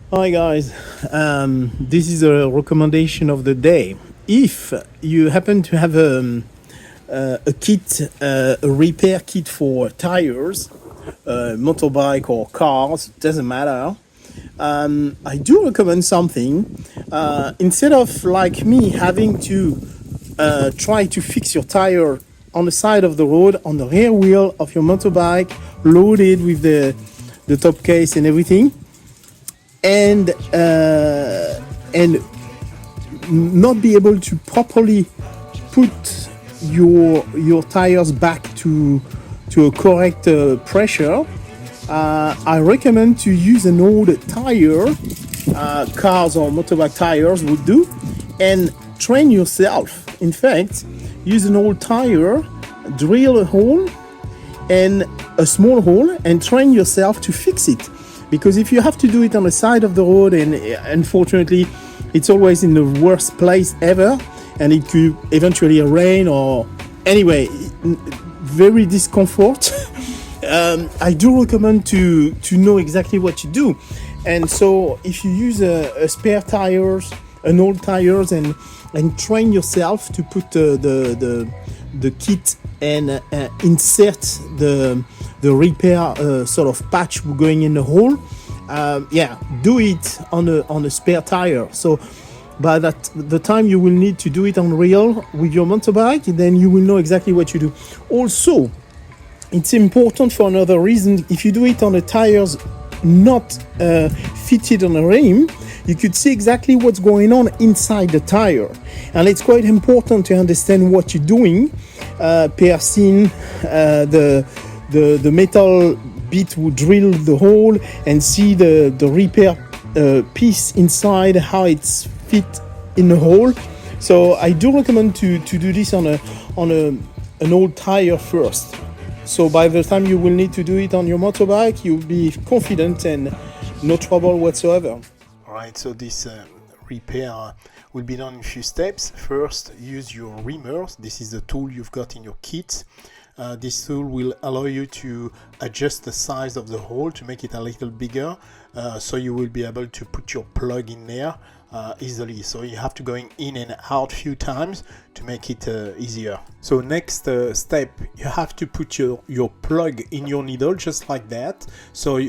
Hi guys, this is a recommendation of the day. If you happen to have a kit, a repair kit for tires, motorbike or cars, doesn't matter. I do recommend something. Instead of like me having to try to fix your tire on the side of the road on the rear wheel of your motorbike, loaded with the top case and everything, and and not be able to properly put your tires back to a correct pressure, I recommend to use an old tire, cars or motorbike tires would do, and train yourself. In fact, use an old tire, drill a hole and a small hole and train yourself to fix it. Because if you have to do it on the side of the road, and unfortunately it's always in the worst place ever, and it could eventually rain or anyway, very discomfort. I do recommend to know exactly what you do. And so if you use a spare tires, an old tires, and train yourself to put the kit and insert the repair sort of patch going in the hole. Yeah, do it on a spare tire. So by that the time you will need to do it on real with your motorbike, then you will know exactly what you do. Also, it's important for another reason. If you do it on the tires not fitted on a rim, you could see exactly what's going on inside the tire, and it's quite important to understand what you're doing. Piercing the metal bit will drill the hole and see the repair piece inside, how it's fit in the hole. So I do recommend to do this on an old tire first. So by the time you will need to do it on your motorbike, you'll be confident and no trouble whatsoever. All right, so this repair will be done in a few steps. First, use your reamers. This is the tool you've got in your kit. This tool will allow you to adjust the size of the hole to make it a little bigger, so you will be able to put your plug in there easily. So you have to go in and out a few times to make it easier. So next step, you have to put your plug in your needle just like that. So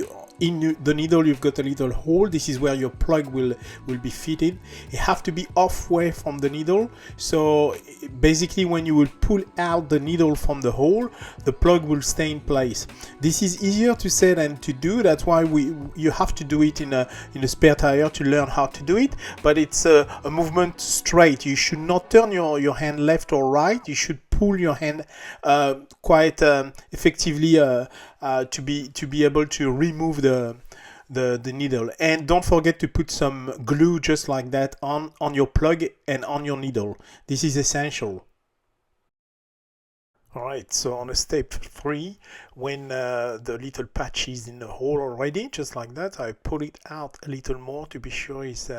in the needle you've got a little hole. This is where your plug will be fitted. You have to be halfway from the needle, so basically when you will pull out the needle from the hole, the plug will stay in place. This is easier to say than to do. That's why you have to do it in a spare tire to learn how to do it. But it's a movement straight. You should not turn your hand left or right. You should pull your hand quite effectively to be able to remove the needle. And don't forget to put some glue just like that on your plug and on your needle. This is essential. Alright, so on a step 3, when the little patch is in the hole already, just like that, I pull it out a little more to be sure it's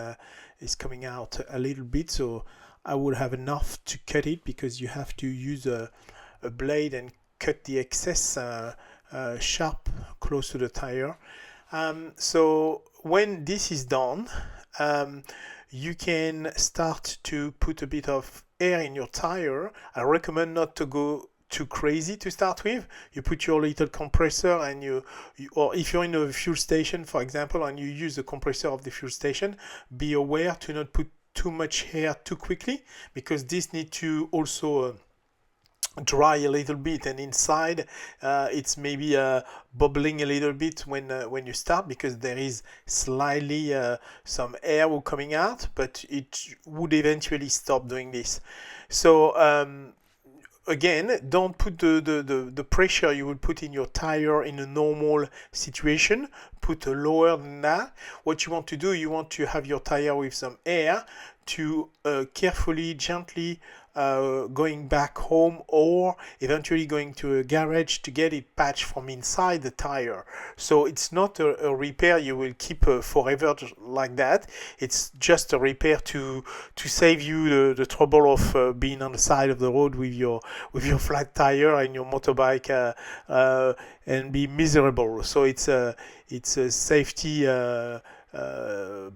coming out a little bit, so I will have enough to cut it, because you have to use a blade and cut the excess sharp close to the tire. So when this is done, you can start to put a bit of air in your tire. I recommend not to go too crazy to start with. You put your little compressor, and you or if you're in a fuel station, for example, and you use the compressor of the fuel station, be aware to not put too much air too quickly, because this needs to also dry a little bit, and inside it's maybe bubbling a little bit when you start, because there is slightly some air coming out, but it would eventually stop doing this. So again, don't put the pressure you would put in your tire in a normal situation. Put lower than that. What you want to do, you want to have your tire with some air to carefully, gently going back home, or eventually going to a garage to get it patched from inside the tire. So it's not a repair you will keep forever like that. It's just a repair to save you the trouble of being on the side of the road with your flat tire and your motorbike and be miserable. So it's a safety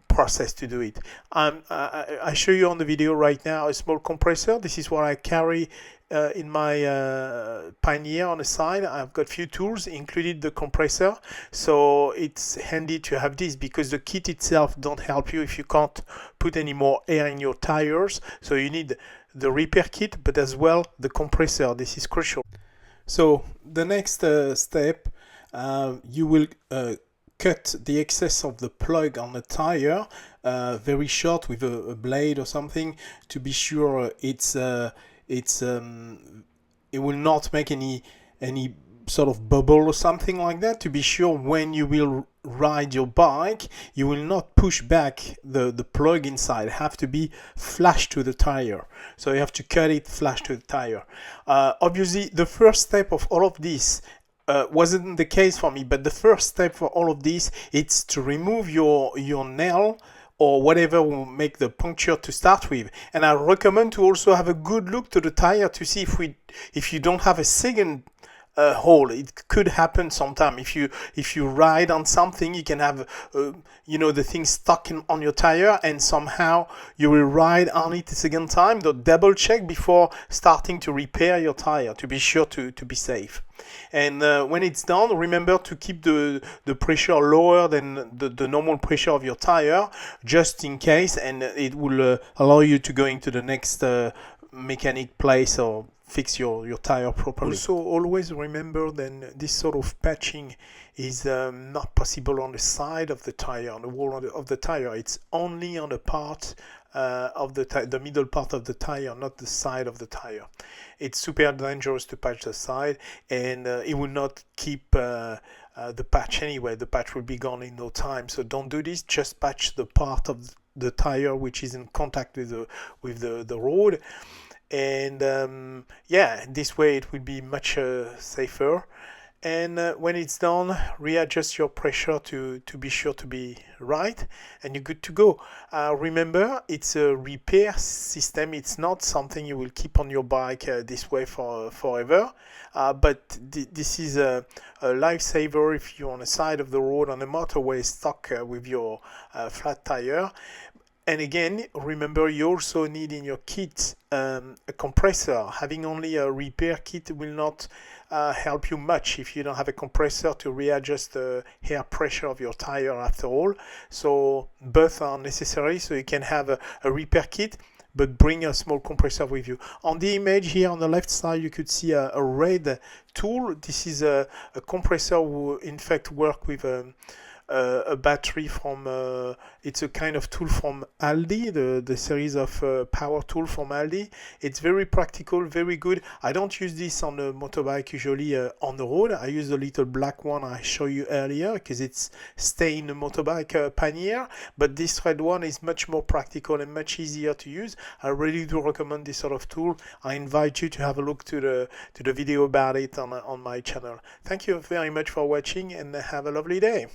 process to do it. I show you on the video right now a small compressor. This is what I carry in my Pioneer on the side. I've got few tools, included the compressor, so it's handy to have this because the kit itself don't help you if you can't put any more air in your tires. So you need the repair kit, but as well the compressor. This is crucial. So the next step, you will cut the excess of the plug on the tire very short with a blade or something to be sure it will not make any sort of bubble or something like that, to be sure when you will ride your bike you will not push back the plug inside. Have to be flush to the tire, so you have to cut it flush to the tire. Obviously the first step of all of this wasn't the case for me, but the first step for all of this is to remove your nail or whatever will make the puncture to start with. And I recommend to also have a good look to the tire to see if you don't have a second hole. It could happen sometime. If you ride on something, you can have the thing stuck on your tire, and somehow you will ride on it a second time. So double check before starting to repair your tire to be sure to be safe. And when it's done, remember to keep the pressure lower than the normal pressure of your tire, just in case, and it will allow you to go into the next mechanic place or fix your tire properly. Also, always remember that this sort of patching is not possible on the side of the tire, on the wall of the tire. It's only on the part of the middle part of the tire, not the side of the tire. It's super dangerous to patch the side, and it will not keep the patch anyway. The patch will be gone in no time, so don't do this. Just patch the part of the tire which is in contact with the road. And this way it will be much safer. And when it's done, readjust your pressure to be sure to be right, and you're good to go. Remember, it's a repair system. It's not something you will keep on your bike this way forever. But this is a lifesaver if you're on the side of the road on a motorway stuck with your flat tire. And again, remember, you also need in your kit a compressor. Having only a repair kit will not help you much if you don't have a compressor to readjust the air pressure of your tire after all. So both are necessary, so you can have a repair kit, but bring a small compressor with you. On the image here on the left side, you could see a red tool. This is a compressor who in fact work with a battery from it's a kind of tool from Aldi, the series of power tool from Aldi. It's very practical, very good. I don't use this on a motorbike usually on the road. I use the little black one I showed you earlier because it's stay in the motorbike Pioneer, but this red one is much more practical and much easier to use. I really do recommend this sort of tool. I invite you to have a look to the video about it on my channel. Thank you very much for watching, and have a lovely day.